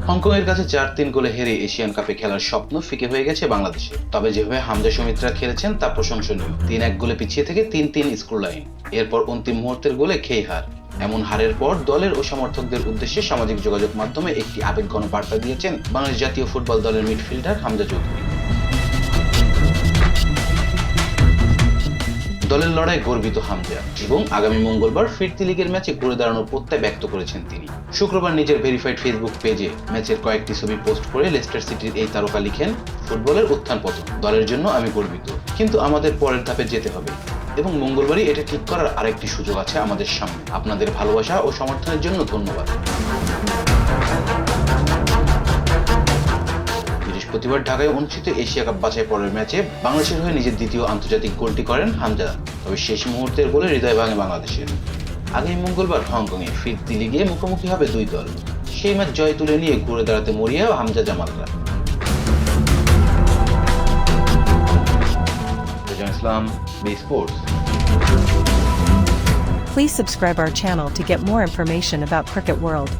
হংকংয়ের কাছে 4-3 গোলে হেরে এশিয়ান কাপে খেলার স্বপ্ন ফিকে হয়ে গেছে বাংলাদেশে। তবে যেভাবে হামজা সুমিত্রা খেলেছেন তা প্রশংসনীয়। 3-1 গোলে পিছিয়ে থেকে 3-3 স্কোর লাইন, এরপর অন্তিম মুহূর্তের গোলে খেই হার। এমন হারের পর দলের ও সমর্থকদের উদ্দেশ্যে সামাজিক যোগাযোগ মাধ্যমে একটি আবেগঘন বার্তা দিয়েছেন বাংলাদেশ জাতীয় ফুটবল দলের মিডফিল্ডার হামজা চৌধুরী। দলের লড়াই গর্বিত হামজা এবং আগামী মঙ্গলবার ফিরতি লিগের ম্যাচে ঘুরে দাঁড়ানোর প্রত্যয় ব্যক্ত করেছেন তিনি। শুক্রবার নিজের ভেরিফাইড ফেসবুক পেজে ম্যাচের কয়েকটি ছবি পোস্ট করে লেস্টার সিটির এই তারকা লিখেন, ফুটবলের উত্থান পতন, দলের জন্য আমি গর্বিত, কিন্তু আমাদের পরের ধাপে যেতে হবে এবং মঙ্গলবারই এটা ঠিক করার আরেকটি সুযোগ আছে আমাদের সামনে। আপনাদের ভালোবাসা ও সমর্থনের জন্য ধন্যবাদ। বৃহস্পতিবার ঢাকায় অনুষ্ঠিত এশিয়া কাপ বাছাই পর্বের ম্যাচে বাংলাদেশের হয়ে নিজের দ্বিতীয় আন্তর্জাতিক গোলটি করেন হামজা। তবে শেষ মুহূর্তের গোলে হৃদয় ভাঙে বাংলাদেশের। আগামী মঙ্গলবার হংকংয়ে ফিরতি লিগে মুখোমুখি হবে দুই দল। সেই ম্যাচ জয় তুলে নিয়ে ঘুরে দাঁড়াতে মরিয়া হামজা জামালরা। Islam, B sports. Please subscribe our channel to get more information about Cricket World.